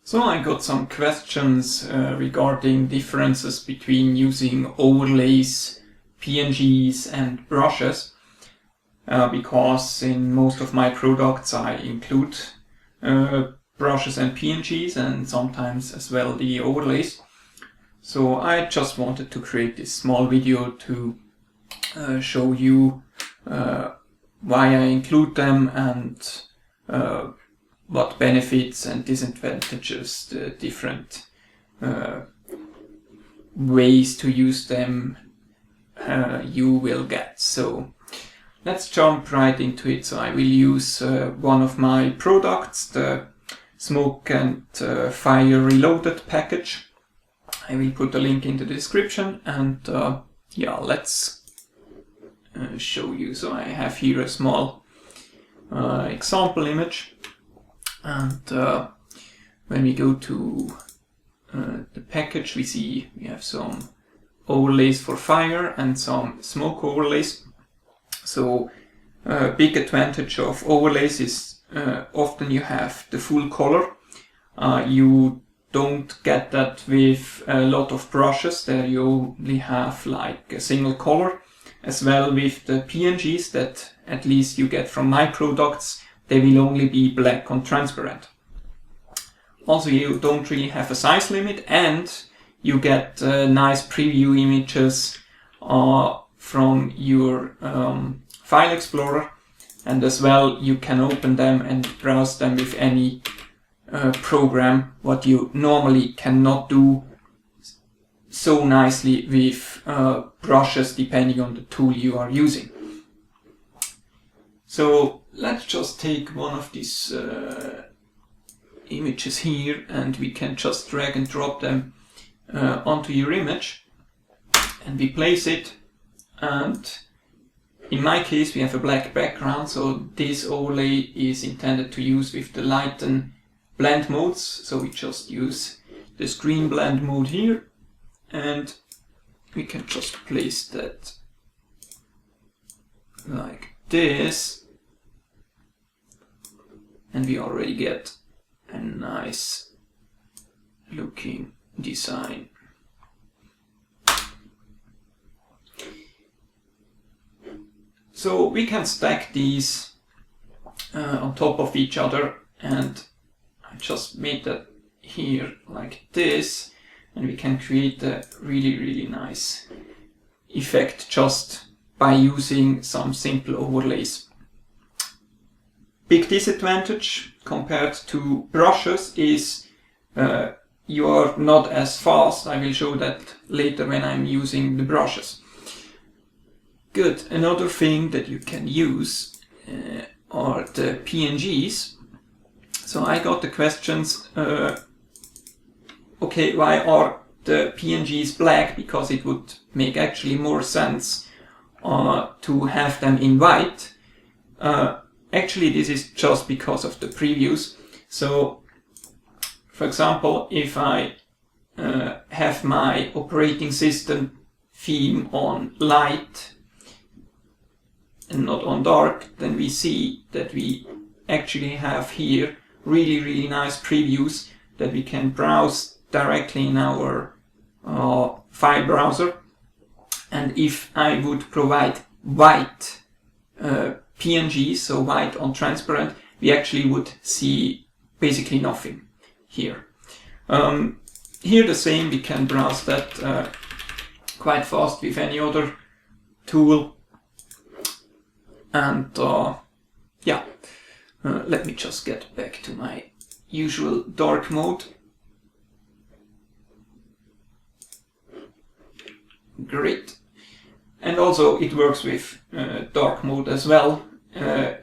So I got some questions regarding differences between using overlays, PNGs and brushes, because in most of my products I include brushes and PNGs and sometimes as well the overlays. So I just wanted to create this small video to show you why I include them and what benefits and disadvantages the different ways to use them you will get. So let's jump right into it. So I will use one of my products, the Smoke and Fire Reloaded package. I will put a link in the description and yeah, let's show you. So I have here a small example image, and when we go to the package, we see we have some overlays for fire and some smoke overlays. So a big advantage of overlays is often you have the full color. You don't get that with a lot of brushes. There you only have like a single color. As well with the PNGs that at least you get from my products, they will only be black on transparent. Also, you don't really have a size limit, and you get nice preview images from your file explorer, and as well you can open them and browse them with any program, what you normally cannot do so nicely with brushes depending on the tool you are using. So let's just take one of these images here, and we can just drag and drop them onto your image, and we place it, and in my case we have a black background, so this overlay is intended to use with the light and blend modes. So we just use the screen blend mode here, and we can just place that like this, and we already get a nice looking design. So we can stack these on top of each other, and I just made that here like this, and we can create a really nice effect just by using some simple overlays. Big disadvantage compared to brushes is you are not as fast. I will show that later when I'm using the brushes. Good. Another thing that you can use are the PNGs. So I got the questions, okay, why are the PNGs black? Because it would make actually more sense to have them in white. Actually, this is just because of the previews. So, for example, if I have my operating system theme on light and not on dark, then we see that we actually have here really nice previews that we can browse directly in our file browser. And if I would provide white PNGs, so white on transparent, we actually would see basically nothing here. Here the same, we can browse that quite fast with any other tool. And yeah, let me just get back to my usual dark mode. Great. And also it works with dark mode as well,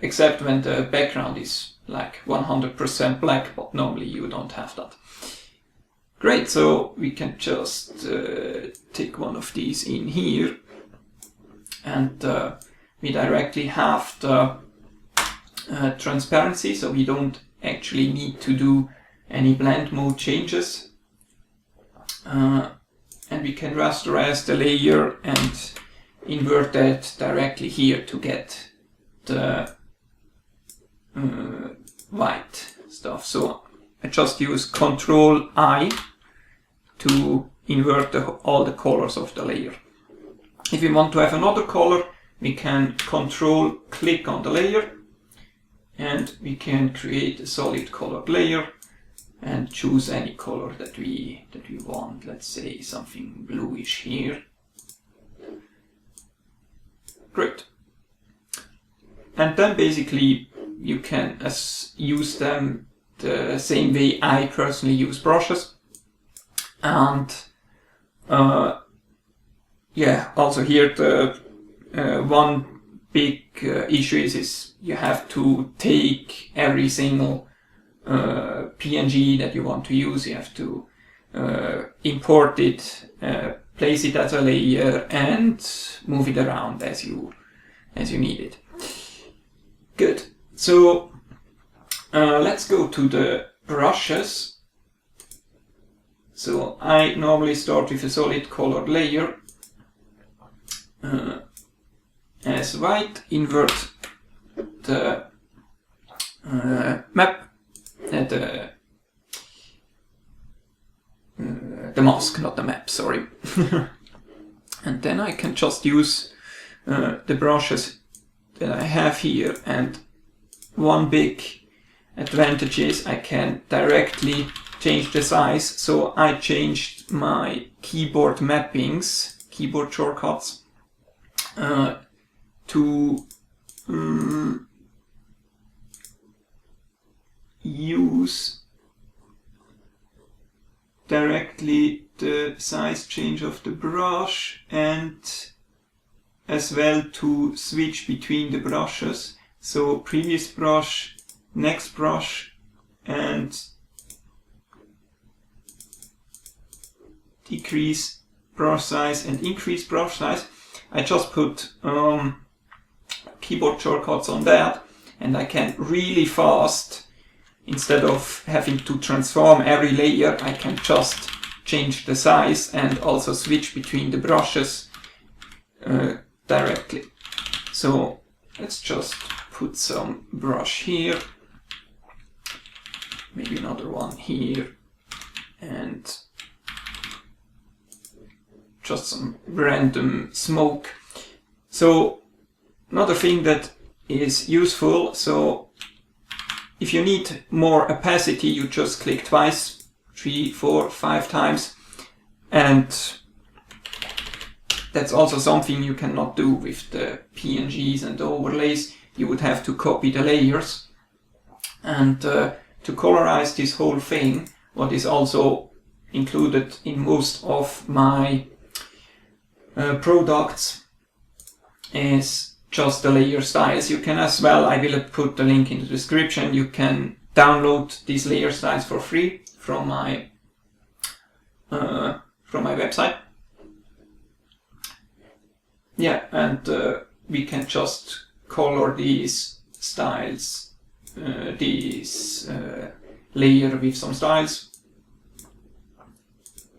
except when the background is like 100% black, but normally you don't have that. Great, so we can just take one of these in here, and we directly have the transparency, so we don't actually need to do any blend mode changes. And we can rasterize the layer and invert that directly here to get the white stuff. So I just use Control I to invert all the colors of the layer. If we want to have another color, we can Control click on the layer and we can create a solid colored layer and choose any color that we want. Let's say something bluish here. Great. And then basically you can use them the same way I personally use brushes. And yeah, also here the one big issue is you have to take every single PNG that you want to use. You have to import it, place it as a layer, and move it around as you need it. Good. So let's go to the brushes. So I normally start with a solid colored layer as white, invert the map, the mask, not the map, sorry. And then I can just use the brushes that I have here, and one big advantage is I can directly change the size. So I changed my keyboard mappings, keyboard shortcuts, to use directly the size change of the brush, and as well to switch between the brushes. So previous brush, next brush, and decrease brush size and increase brush size. I just put keyboard shortcuts on that, and I can really fast, instead of having to transform every layer, I can just change the size and also switch between the brushes directly. So let's just put some brush here, maybe another one here, and just some random smoke. So another thing that is useful, so if you need more opacity, you just click twice, 3, 4, 5 times, and that's also something you cannot do with the PNGs and the overlays. You would have to copy the layers. And to colorize this whole thing, what is also included in most of my products is just the layer styles. You can as well, I will put the link in the description, you can download these layer styles for free from my website. Yeah, and we can just color these styles, this layer with some styles.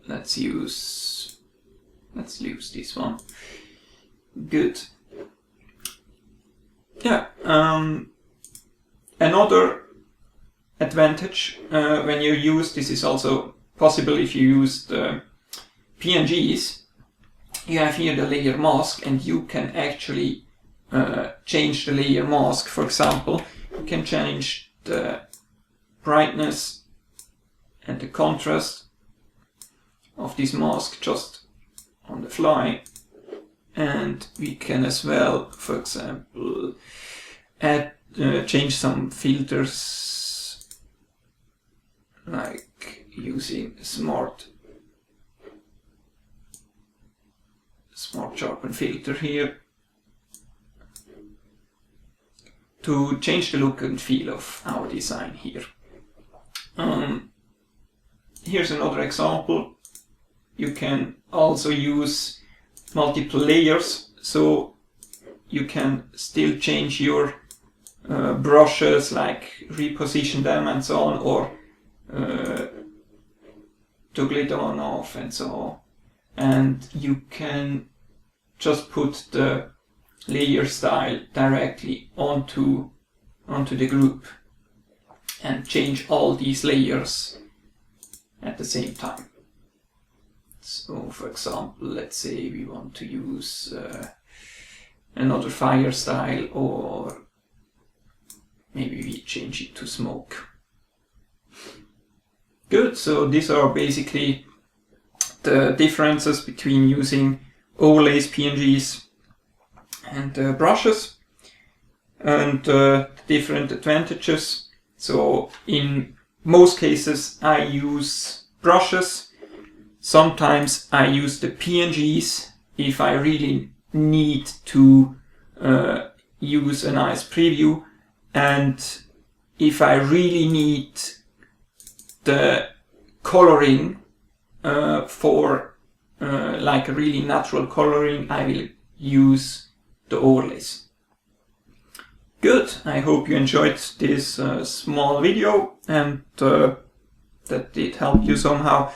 Let's use this one. Good. Yeah. Another advantage when you use, this is also possible if you use the PNGs, you have here the layer mask, and you can actually change the layer mask. For example, you can change the brightness and the contrast of this mask just on the fly. And we can as well, for example, add change some filters, like using smart sharpen filter here to change the look and feel of our design here. Here's another example. You can also use multiple layers, so you can still change your brushes, like reposition them and so on, or toggle it on off and so on. And you can just put the layer style directly onto the group. and change all these layers at the same time. So for example, let's say we want to use another fire style, or maybe we change it to smoke. Good, so these are basically the differences between using overlays, PNGs and brushes, and the different advantages. So in most cases I use brushes. Sometimes I use the PNGs if I really need to use a nice preview, and if I really need the coloring for like a really natural coloring, I will use the overlays. Good, I hope you enjoyed this small video and that it helped you somehow.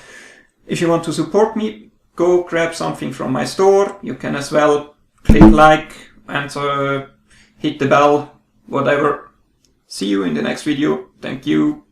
If you want to support me, go grab something from my store. You can as well click like and hit the bell, whatever. See you in the next video. Thank you.